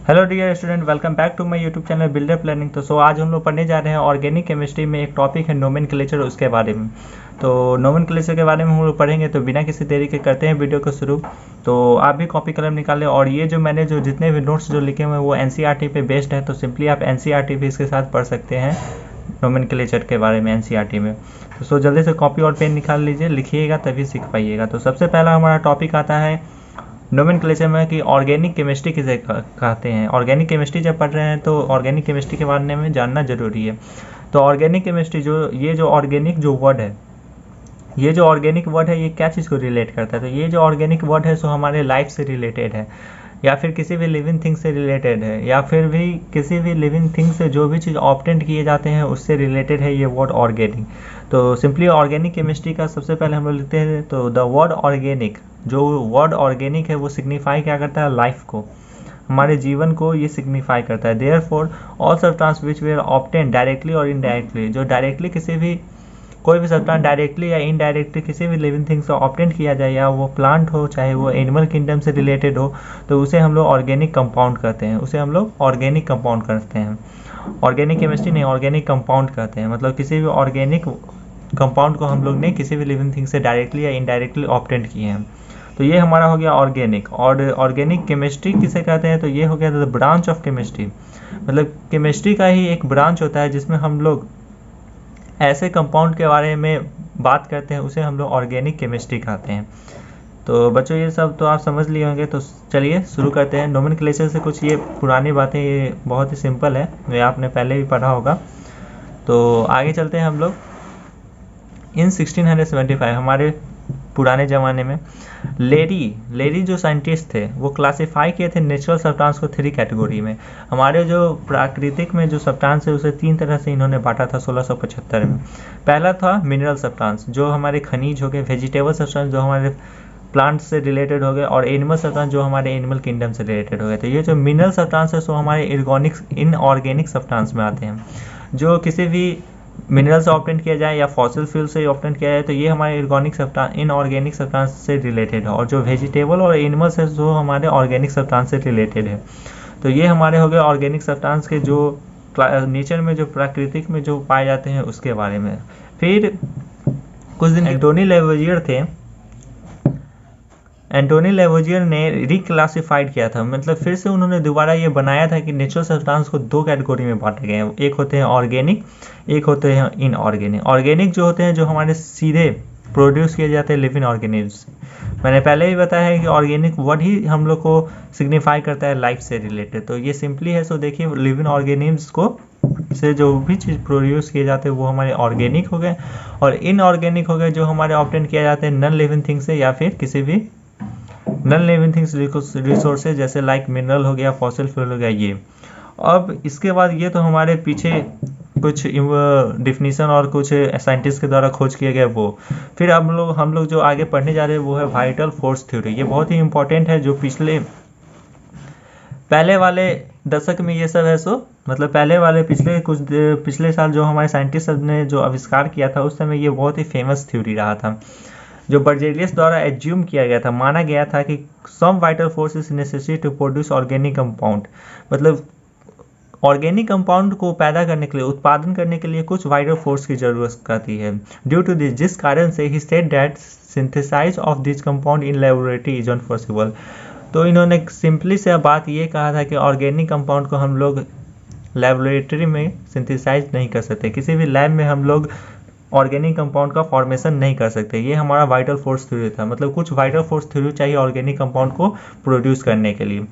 Hello dear student, welcome back to my YouTube channel builder planning. तो आज हम लोग पढ़ने जा रहे हैं ऑर्गेनिक केमिस्ट्री में एक टॉपिक है नोमेनक्लेचर, उसके बारे में। तो नोमेनक्लेचर के बारे में हम लोग पढ़ेंगे, तो बिना किसी देरी के करते हैं वीडियो को शुरू। तो आप भी कॉपी कलम निकालें, और ये जो मैंने जो जितने भी नोट्स जो लिखे हुए हैं वो एनसीईआरटी पे बेस्ड है, तो सिंपली आप एनसीईआरटी भी इसके साथ पढ़ सकते हैं नोमेनक्लेचर के बारे में एनसीईआरटी में। तो सो जल्दी से कॉपी और पेन निकाल लीजिए, लिखिएगा तभी सीख पाइएगा। तो सबसे पहला हमारा टॉपिक आता है नोमेनक्लेचर में कि ऑर्गेनिक केमिस्ट्री किसे कहते हैं। ऑर्गेनिक केमिस्ट्री जब पढ़ रहे हैं तो ऑर्गेनिक केमिस्ट्री के बारे में जानना जरूरी है। तो ऑर्गेनिक केमिस्ट्री ये जो ऑर्गेनिक जो वर्ड है, ये जो ऑर्गेनिक वर्ड है ये क्या चीज़ को रिलेट करता है। तो ये जो ऑर्गेनिक वर्ड है सो हमारे लाइफ से रिलेटेड है, या फिर किसी भी लिविंग थिंग से रिलेटेड है, या फिर भी किसी भी लिविंग थिंग से जो भी चीज़ ऑब्टेन किए जाते हैं उससे रिलेटेड है ये वर्ड ऑर्गेनिक। तो सिंपली ऑर्गेनिक केमिस्ट्री का सबसे पहले हम लोग लिखते हैं, तो द वर्ड ऑर्गेनिक, जो वर्ड ऑर्गेनिक है वो सिग्निफाई क्या करता है, लाइफ को, हमारे जीवन को ये सिग्निफाई करता है। Therefore all substance which they are obtain directly और इनडायरेक्टली, जो डायरेक्टली किसी भी कोई भी सब्सटेंस डायरेक्टली या इनडायरेक्टली किसी भी लिविंग थिंग से ऑब्टेन किया जाए, या वो प्लांट हो चाहे वो एनिमल किंगडम से रिलेटेड हो, तो उसे हम लोग ऑर्गेनिक कंपाउंड कहते हैं, उसे हम लोग ऑर्गेनिक कंपाउंड कहते हैं। ऑर्गेनिक केमिस्ट्री नहीं, ऑर्गेनिक कंपाउंड कहते हैं। मतलब किसी भी ऑर्गेनिक कंपाउंड को हम लोग ने किसी भी लिविंग थिंग से डायरेक्टली या इनडायरेक्टली ऑब्टेन किए हैं। तो ये हमारा हो गया ऑर्गेनिक। और ऑर्गेनिक केमिस्ट्री किसे कहते हैं, तो ये हो गया द ब्रांच ऑफ केमिस्ट्री। मतलब केमिस्ट्री का ही एक ब्रांच होता है जिसमें हम लोग ऐसे कंपाउंड के बारे में बात करते हैं, उसे हम लोग ऑर्गेनिक केमिस्ट्री कहते हैं। तो बच्चों ये सब तो आप समझ लिए होंगे, तो चलिए शुरू करते हैं। नोमेनक्लेचर से कुछ ये पुरानी बातें, ये बहुत ही सिंपल है, ये आपने पहले भी पढ़ा होगा। तो आगे चलते हैं हम लोग। इन 1675 हमारे पुराने ज़माने में लेरी जो साइंटिस्ट थे वो क्लासिफाई किए थे नेचुरल सब्सटेंस को 3 कैटेगरी में। हमारे जो प्राकृतिक में जो सब्सटेंस है उसे 3 तरह से इन्होंने बांटा था 1675 में। पहला था मिनरल सब्सटेंस, जो हमारे खनिज हो गए, वेजिटेबल सब्सटेंस जो हमारे प्लांट से रिलेटेड हो गए, और एनिमल सब्सटेंस जो हमारे एनिमल किंगडम से रिलेटेड हो गए। तो ये जो मिनरल सब्सटेंस है सो हमारे इनऑर्गेनिक सब्सटेंस में आते हैं, जो किसी भी मिनरल से ऑब्टेन किया जाए या फॉसिल फ्यूल से ऑब्टेन किया जाए, तो ये हमारे इनऑर्गेनिक सब्सटेंस से रिलेटेड है। और जो वेजिटेबल और एनिमल्स है जो हमारे ऑर्गेनिक सब्सटेंस से रिलेटेड है। तो ये हमारे हो गए ऑर्गेनिक सब्सटेंस के जो नेचर में जो प्राकृतिक में जो पाए जाते हैं उसके बारे में। फिर कुछ दिन एंटोनी लेवोजियर थे, एंटोनी लेवोजियर ने रिक्लासिफाइड किया था। मतलब फिर से उन्होंने दोबारा ये बनाया था कि नेचुरल सब्सटेंस को 2 कैटेगरी में बांटे गए हैं, एक होते हैं ऑर्गेनिक, एक होते हैं इनऑर्गेनिक। ऑर्गेनिक जो होते हैं जो हमारे सीधे प्रोड्यूस किए जाते हैं लिविंग ऑर्गेनिम्स। मैंने पहले भी बताया है कि ऑर्गेनिक वर्ड ही हम लोग को सिग्निफाई करता है लाइफ से रिलेटेड। तो ये सिंपली है। सो देखिए, लिविंग ऑर्गेनिम्स को से जो भी चीज़ प्रोड्यूस किए जाते हैं वो हमारे ऑर्गेनिक हो गए, और इनऑर्गेनिक हो गए जो हमारे ऑब्टेन किए जाते हैं नॉन लिविंग थिंग से, या फिर किसी भी नॉन लिविंग थिंग्स रिसोर्सेज जैसे लाइक मिनरल हो गया, फॉसिल फ्यूल हो गया ये। अब इसके बाद ये तो हमारे पीछे कुछ डिफिनीशन और कुछ साइंटिस्ट के द्वारा खोज किए गए वो। फिर हम लोग जो आगे पढ़ने जा रहे हैं वो है वाइटल फोर्स थ्योरी। ये बहुत ही इंपॉर्टेंट है, जो पहले वाले दशक में ये सब है। सो मतलब पिछले साल जो हमारे साइंटिस्ट ने जो आविष्कार किया था उस समय ये बहुत ही फेमस थ्योरी रहा था, जो बर्जेलियस द्वारा एज्यूम किया गया था। माना गया था कि some vital force is necessary to produce organic compound. मतलब ऑर्गेनिक कंपाउंड को पैदा करने के लिए, उत्पादन करने के लिए कुछ वाइटल फोर्स की जरूरत पड़ती है। ड्यू टू दिस, जिस कारण से ही said that synthesize of this compound in laboratory is not possible. तो इन्होंने सिंपली से बात ये कहा था कि ऑर्गेनिक कंपाउंड को हम लोग लेबोरेटरी में सिंथेसाइज नहीं कर सकते, किसी भी लैब में हम लोग ऑर्गेनिक कंपाउंड का फॉर्मेशन नहीं कर सकते। ये हमारा वाइटल फोर्स थ्योरी था। मतलब कुछ वाइटल फोर्स थ्योरी चाहिए ऑर्गेनिक कंपाउंड को प्रोड्यूस करने के लिए।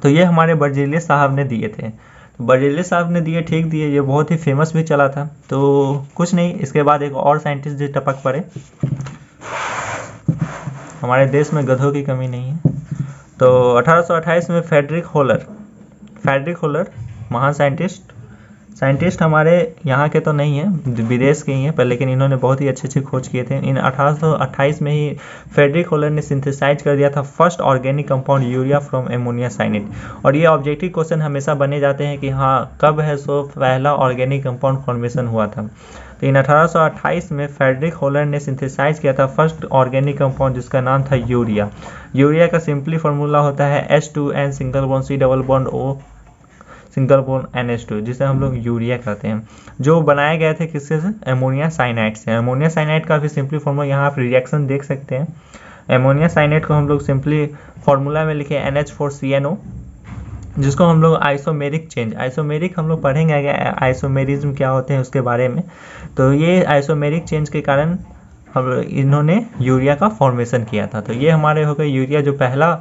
तो ये हमारे बर्जेलियस साहब ने दिए थे। तो बर्जेलियस साहब ने दिए, ठीक दिए, ये बहुत ही फेमस भी चला था। तो कुछ नहीं, इसके बाद एक और साइंटिस्ट जो टपक पड़े। हमारे देश में गधों की कमी नहीं है। तो 1828 में फ्रेडरिक होलर महान साइंटिस्ट साइंटिस्ट हमारे यहाँ के तो नहीं हैं, विदेश के ही हैं पर, लेकिन इन्होंने बहुत ही अच्छे अच्छे खोज किए थे। इन 1828 में ही फ्रेडरिक होलर ने सिंथेसाइज कर दिया था first organic compound urea from ammonia cyanate. और ये ऑब्जेक्टिव क्वेश्चन हमेशा बने जाते हैं कि हाँ कब है सो पहला ऑर्गेनिक कंपाउंड फॉर्मेशन हुआ था। तो इन 1828 में फ्रेडरिक होलर ने सिंथेसाइज किया था फर्स्ट ऑर्गेनिक कंपाउंड जिसका नाम था यूरिया। यूरिया का सिंपली फार्मूला होता है H2N single bond C double bond O single bond NH2, जिसे हम लोग यूरिया कहते हैं, जो बनाए गए थे किससे से, एमोनिया साइनाइड से। एमोनिया साइनाइड का भी सिंपली फार्मूला यहाँ आप रिएक्शन देख सकते हैं। एमोनिया साइनाइड को हम लोग सिंपली फार्मूला में लिखे NH4CNO, जिसको हम लोग आइसोमेरिक चेंज, आइसोमेरिक हम लोग पढ़ेंगे आगे आइसोमेरिज्म क्या होते हैं उसके बारे में। तो ये आइसोमेरिक चेंज के कारण हम इन्होंने यूरिया का फॉर्मेशन किया था। तो ये हमारे हो गए यूरिया, जो पहला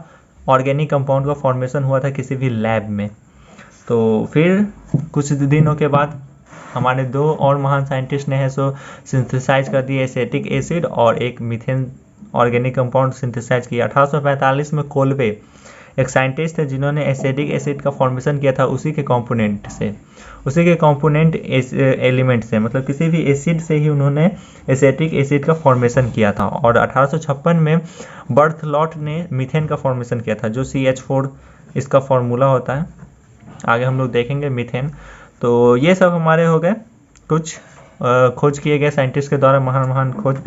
ऑर्गेनिक कंपाउंड का फॉर्मेशन हुआ था किसी भी लैब में। तो फिर कुछ दिनों के बाद हमारे दो और महान साइंटिस्ट ने है सो सिंथेसाइज कर दिए एसिटिक एसिड और एक मीथेन ऑर्गेनिक कंपाउंड सिंथेसाइज किया। 1845 में कोल्बे एक साइंटिस्ट थे जिन्होंने एसिटिक एसिड का फॉर्मेशन किया था उसी के कंपोनेंट से, उसी के कंपोनेंट एलिमेंट से, मतलब किसी भी एसिड से ही उन्होंने एसिटिक एसिड का फॉर्मेशन किया था। और 1856 में बर्थलॉट ने मीथेन का फॉर्मेशन किया था, जो CH4 इसका फॉर्मूला होता है, आगे हम लोग देखेंगे मीथेन। तो ये सब हमारे हो गए कुछ खोज किए गए साइंटिस्ट के द्वारा, महान महान खोज।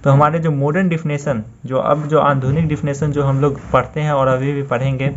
तो हमारे जो मॉडर्न डिफिनेशन, जो अब जो आधुनिक डिफिनेशन जो हम लोग पढ़ते हैं और अभी भी पढ़ेंगे,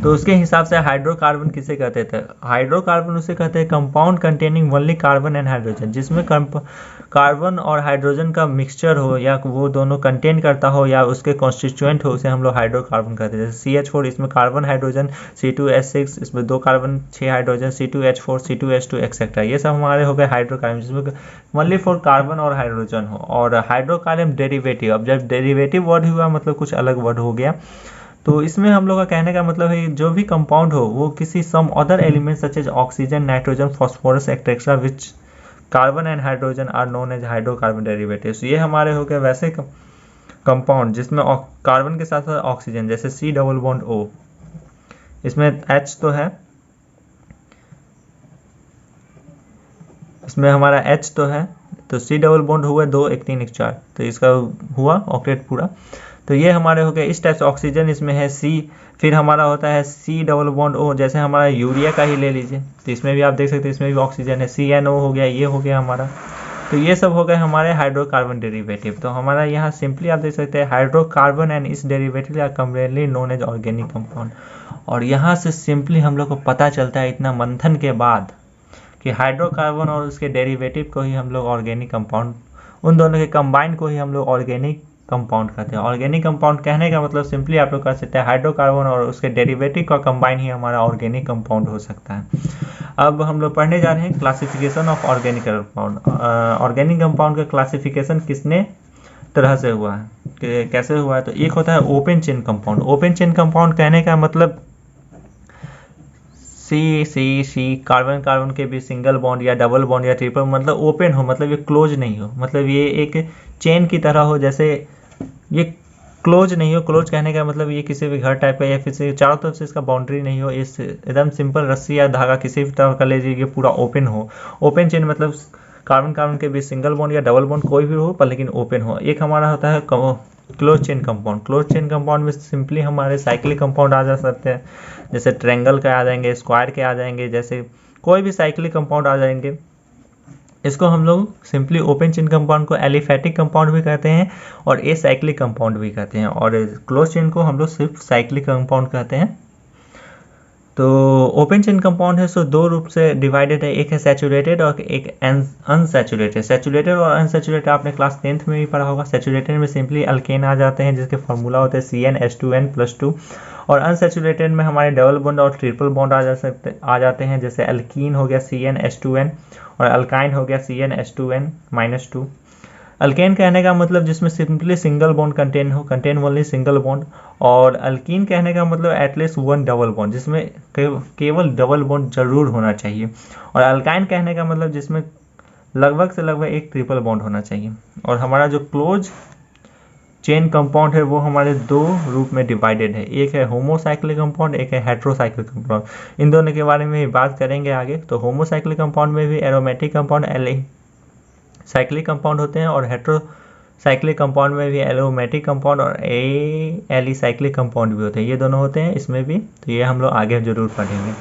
तो उसके हिसाब से हाइड्रोकार्बन किसे कहते थे। हाइड्रोकार्बन उसे कहते हैं compound containing only carbon and hydrogen, जिसमें कार्बन और हाइड्रोजन का मिक्सचर हो या वो दोनों कंटेन करता हो या उसके कॉन्स्टिट्यूएंट हो, उसे हम लोग हाइड्रोकार्बन कहते हैं। जैसे CH4 इसमें कार्बन हाइड्रोजन, C2H6 इसमें 2 carbon 6 hydrogen, C2H4 C2H2 etcetera, ये सब हमारे हो गए हाइड्रोकार्बन, जिसमें ओनली फॉर कार्बन और हाइड्रोजन हो। और हाइड्रोकार्बन डेरिवेटिव, अब जब डेरिवेटिव वर्ड हुआ मतलब कुछ अलग वर्ड हो गया। तो इसमें हम लोग का कहने का मतलब है जो भी कंपाउंड हो वो किसी some other element such as oxygen, nitrogen, phosphorus etcetera which carbon and hydrogen are known as hydrocarbon derivatives. ये हमारे हो गए वैसे कंपाउंड जिसमें कार्बन के साथ साथ ऑक्सीजन, जैसे C डबल बॉन्ड O, इसमें H तो है, इसमें हमारा H तो है, तो C डबल बॉन्ड हुआ 2 1 3 1 4, तो इसका हुआ ऑक्टेट पूरा। तो ये हमारे हो गए इस टाइप से। ऑक्सीजन इसमें है C, फिर हमारा होता है C डबल बॉन्ड O, जैसे हमारा यूरिया का ही ले लीजिए, तो इसमें भी आप देख सकते हैं इसमें भी ऑक्सीजन है, CNO हो गया, ये हो गया हमारा। तो ये सब हो गए हमारे हाइड्रोकार्बन डेरिवेटिव। तो हमारा यहाँ सिंपली आप देख सकते हैं hydrocarbon and its derivative are commonly known as organic compound. और यहाँ से सिंपली हम लोग को पता चलता है इतना मंथन के बाद कि हाइड्रोकार्बन और उसके डेरिवेटिव को ही हम लोग ऑर्गेनिक कंपाउंड, उन दोनों के कंबाइन को ही हम लोग ऑर्गेनिक कंपाउंड कहते हैं। ऑर्गेनिक कंपाउंड कहने का मतलब सिंपली आप लोग कह सकते हैं हाइड्रोकार्बन और उसके डेरिवेटिव का कंबाइन ही हमारा ऑर्गेनिक कंपाउंड हो सकता है। अब हम लोग पढ़ने जा रहे हैं classification of organic compound. Organic compound का क्लासिफिकेशन किसने तरह से हुआ है, कैसे हुआ है। तो एक होता है open chain compound. Open chain compound कहने का मतलब C कार्बन कार्बन के भी सिंगल बॉन्ड या डबल बॉन्ड या ट्रिपल, मतलब ओपन हो, मतलब ये क्लोज नहीं हो, मतलब ये एक चेन की तरह हो, जैसे ये क्लोज नहीं हो। क्लोज कहने का मतलब ये किसी भी घर टाइप का या फिर से चारों तरफ से इसका बाउंड्री नहीं हो, इस एकदम सिंपल रस्सी या धागा किसी भी तरह का ले लीजिए, पूरा ओपन हो। ओपन चेन मतलब कार्बन कार्बन के भी सिंगल बॉन्ड या डबल बॉन्ड कोई भी हो पर लेकिन ओपन हो। एक हमारा होता है close chain compound. Close chain compound में सिंपली हमारे साइक्लिक कंपाउंड आ जा सकते हैं, जैसे ट्रायंगल के आ जाएंगे, स्क्वायर के आ जाएंगे, जैसे कोई भी साइक्लिक कंपाउंड आ जाएंगे। इसको हम लोग सिंपली ओपन चेन कंपाउंड को एलिफैटिक कंपाउंड भी कहते हैं और एसाइक्लिक कंपाउंड भी कहते हैं, और क्लोज चेन को हम लोग सिर्फ साइक्लिक कंपाउंड कहते हैं। तो ओपन चेन कंपाउंड है सो दो रूप से डिवाइडेड है, एक है सैचुरेटेड और एक अनसैचुरेटेड। सैचुरेटेड और अनसैचुरेटेड आपने क्लास 10th में भी पढ़ा होगा। सैचुरेटेड में सिंपली अल्केन आ जाते हैं जिसके फार्मूला होते हैं CnH2n+2, और अनसैचुरेटेड में हमारे डबल बॉन्ड और ट्रिपल बॉन्ड आ जाते हैं, जैसे अल्कीन हो गया CnH2n और अल्काइन हो गया CnH2n-2। अल्केन कहने का मतलब जिसमें simply single bond contain only single bond, और अल्कीन कहने का मतलब एटलीस्ट 1 डबल बॉन्ड, जिसमें केवल डबल बॉन्ड जरूर होना चाहिए, और अल्काइन कहने का मतलब जिसमें लगभग से लगभग एक ट्रिपल बॉन्ड होना चाहिए। और हमारा जो क्लोज चेन कंपाउंड है वो हमारे दो रूप में डिवाइडेड है, एक है होमोसाइक्लिक कंपाउंड, एक है हेट्रोसाइक्लिक कंपाउंड। इन दोनों के बारे में बात करेंगे आगे। तो होमोसाइक्लिक कंपाउंड में भी एरोमेटिक कंपाउंड साइक्लिक कंपाउंड होते हैं और हेट्रोसाइक्लिक कंपाउंड में भी एरोमेटिक कंपाउंड और एलिसाइक्लिक कंपाउंड भी होते हैं, ये दोनों होते हैं इसमें भी। तो ये हम लोग आगे जरूर पढ़ेंगे।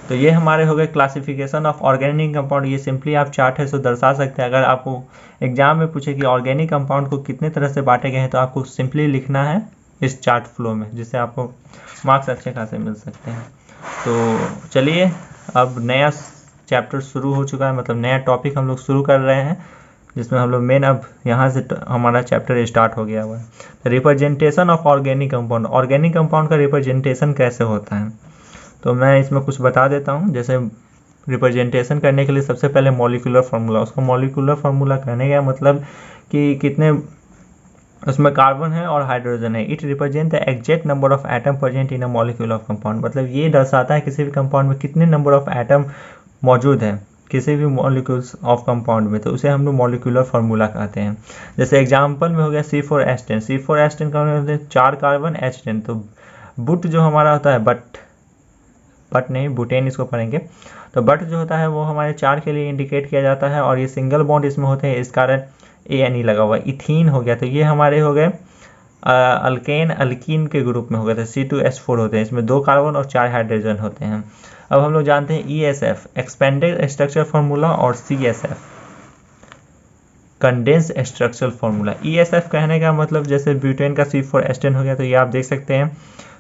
तो ये हमारे हो गए क्लासिफिकेशन ऑफ ऑर्गेनिक कंपाउंड। ये सिंपली आप चार्ट है सो दर्शा सकते हैं। अगर आपको एग्जाम में पूछे कि ऑर्गेनिक कंपाउंड को कितने तरह से बांटे गए हैं तो आपको सिंपली लिखना है इस चार्ट फ्लो में, जिससे आपको मार्क्स अच्छे खासे मिल सकते हैं। तो चलिए, अब नया चैप्टर शुरू हो चुका है, मतलब नया टॉपिक हम लोग शुरू कर रहे हैं, जिसमें हम लोग मेन अब यहाँ से हमारा चैप्टर स्टार्ट हो गया हुआ है। Representation of organic compound. Organic compound का रिप्रेजेंटेशन कैसे होता है तो मैं इसमें कुछ बता देता हूँ। जैसे रिप्रेजेंटेशन करने के लिए सबसे पहले मॉलिक्यूलर फार्मूला, उसको मॉलिक्यूलर फार्मूला कहने का मतलब कि कितने उसमें कार्बन है और हाइड्रोजन है। It represent the exact number of atom present in a molecule of compound, मतलब ये दर्शाता है किसी भी कंपाउंड में कितने नंबर ऑफ एटम मौजूद है किसी भी मॉलिक्यूल्स ऑफ कंपाउंड में, तो उसे हम लोग मॉलिक्यूलर फार्मूला कहते हैं। जैसे एग्जांपल में हो गया C4H10। C4H10 का मतलब 4 कार्बन H10। तो बुट जो हमारा होता है बट नहीं, बुटेन इसको पढ़ेंगे। तो बट जो होता है वो हमारे 4 के लिए इंडिकेट किया जाता है और ये सिंगल बॉन्ड इसमें होते हैं, इस कारण ANE लगा हुआ है। इथीन हो गया, तो ये हमारे हो गए अल्केन अल्कीन के ग्रुप में हो गए थे। C2H4 होते हैं, इसमें 2 कार्बन और 4 हाइड्रोजन होते हैं। अब हम लोग जानते हैं ESF एक्सपेंडेड स्ट्रक्चर फार्मूला और CSF condense structural formula. ESF कहने का मतलब जैसे ब्यूटेन का C4H10 हो गया, तो ये आप देख सकते हैं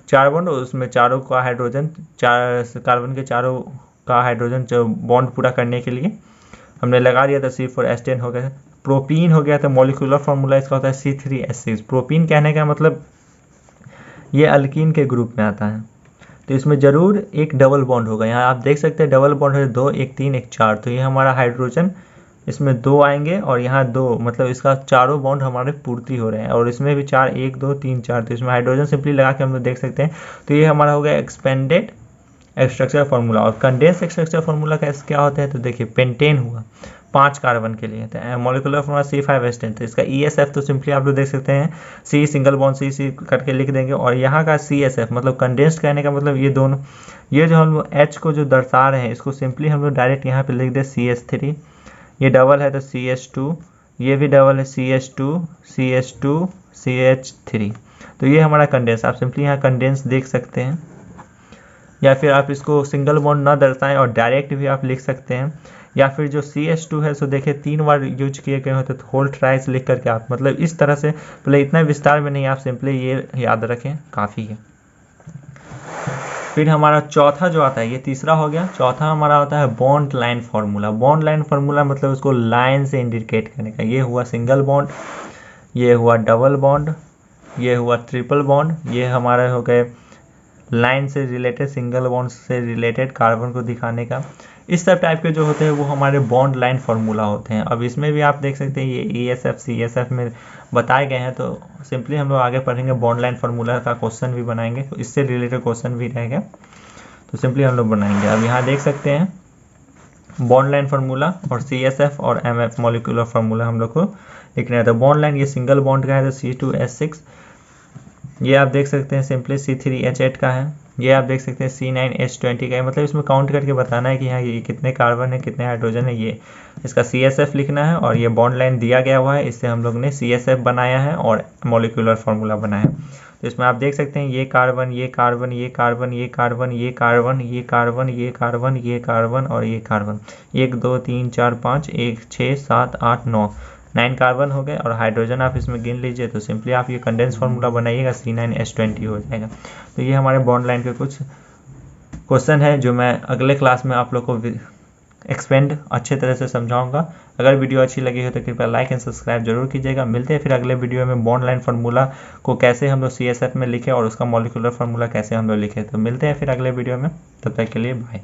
4 बॉन्ड और उसमें चारों का हाइड्रोजन, 4 कार्बन के चारों का हाइड्रोजन जो बॉन्ड पूरा करने के लिए हमने लगा दिया था C4H10 हो गया। प्रोपीन हो गया, तो मॉलिक्यूलर फार्मूला इसका होता है C3H6। प्रोपीन कहने का मतलब ये अल्कीन के ग्रुप में आता है, तो इसमें जरूर एक डबल बॉन्ड होगा। यहाँ आप देख सकते हैं डबल बॉन्ड है 2, 1 3 1 4, तो ये हमारा हाइड्रोजन इसमें 2 आएंगे और यहाँ 2, मतलब इसका चारों बॉन्ड हमारे पूर्ति हो रहे हैं। और इसमें भी 4 1 2 3 4, तो इसमें हाइड्रोजन सिंपली लगा के हम लोग देख सकते हैं। तो ये हमारा हो गया एक्सपेंडेड स्ट्रक्चर फार्मूला। और कंडेंस स्ट्रक्चर फार्मूला कैसे क्या होता है तो देखिए, पेंटेन हुआ 5 कार्बन के लिए, तो मॉलिक्यूलर फार्मूला C5H10। तो इसका ESF तो सिंपली आप लोग देख सकते हैं C सिंगल बॉन्ड C करके लिख देंगे। और यहाँ का CSF मतलब कंडेंस्ड कहने का मतलब ये दोनों, ये जो हम लोग H को जो दर्शा रहे हैं इसको सिंपली हम लोग डायरेक्ट यहाँ पे लिख दे CH3। ये डबल है तो CH2, ये भी डबल है CH2 CH2 CH3। तो ये हमारा कंडेंस, आप सिंपली यहाँ कंडेंस देख सकते हैं, या फिर आप इसको सिंगल बॉन्ड ना दर्शाएं और डायरेक्ट भी आप लिख सकते हैं। या फिर जो CH2 है सो देखिए 3 बार यूज किए गए होते, तो होल ट्राइस लिख करके आप मतलब इस तरह से, पहले इतना विस्तार में नहीं, आप सिंपली ये याद रखें काफ़ी है। फिर हमारा चौथा जो आता है, ये तीसरा हो गया, चौथा हमारा होता है bond line formula. Bond line formula मतलब उसको लाइन से इंडिकेट करने का। ये हुआ सिंगल बॉन्ड, ये हुआ डबल बॉन्ड, ये हुआ ट्रिपल बॉन्ड, ये हमारे हो गए लाइन से रिलेटेड, सिंगल बॉन्ड से रिलेटेड कार्बन को दिखाने का। इस सब टाइप के जो होते हैं वो हमारे बॉन्ड लाइन फार्मूला होते हैं। अब इसमें भी आप देख सकते हैं ये ESF CSF में बताए गए हैं, तो सिंपली हम लोग आगे पढ़ेंगे बॉन्ड लाइन फार्मूला का क्वेश्चन भी बनाएंगे, तो इससे रिलेटेड क्वेश्चन भी रहेगा, तो सिंपली हम लोग बनाएंगे। अब यहाँ देख सकते हैं बॉन्ड लाइन फार्मूला और CSF और MF मॉलिक्यूलर फार्मूला हम लोग को लिखना है। तो बॉन्ड लाइन ये सिंगल बॉन्ड का है तो C2H6, ये आप देख सकते हैं सिंपली C3H8 का है, ये आप देख सकते हैं C9H20 का है। मतलब इसमें काउंट करके बताना है कि यहाँ ये कितने कार्बन है कितने हाइड्रोजन है, ये इसका CSF लिखना है। और ये बॉन्ड लाइन दिया गया हुआ है, इससे हम लोग ने CSF बनाया है और मॉलिक्यूलर फार्मूला बनाया है। तो इसमें आप देख सकते हैं ये कार्बन ये कार्बन ये कार्बन ये कार्बन ये कार्बन ये कार्बन ये कार्बन ये कार्बन और ये कार्बन, 1 2 3 4 5 1 6 7 8 9 कार्बन हो गए। और हाइड्रोजन आप इसमें गिन लीजिए, तो सिंपली आप ये कंडेंस फार्मूला बनाइएगा, C9H20 हो जाएगा। तो ये हमारे बॉन्ड लाइन के कुछ क्वेश्चन है जो मैं अगले क्लास में आप लोग को एक्सपेंड अच्छे तरह से समझाऊंगा। अगर वीडियो अच्छी लगी हो तो कृपया लाइक एंड सब्सक्राइब जरूर कीजिएगा। मिलते हैं फिर अगले वीडियो में, बॉन्ड लाइन फार्मूला को कैसे हम लोग CSF में लिखे और उसका मॉलिक्यूलर फार्मूला कैसे हम लोग लिखे। तो मिलते हैं फिर अगले वीडियो में, तब तक के लिए बाय।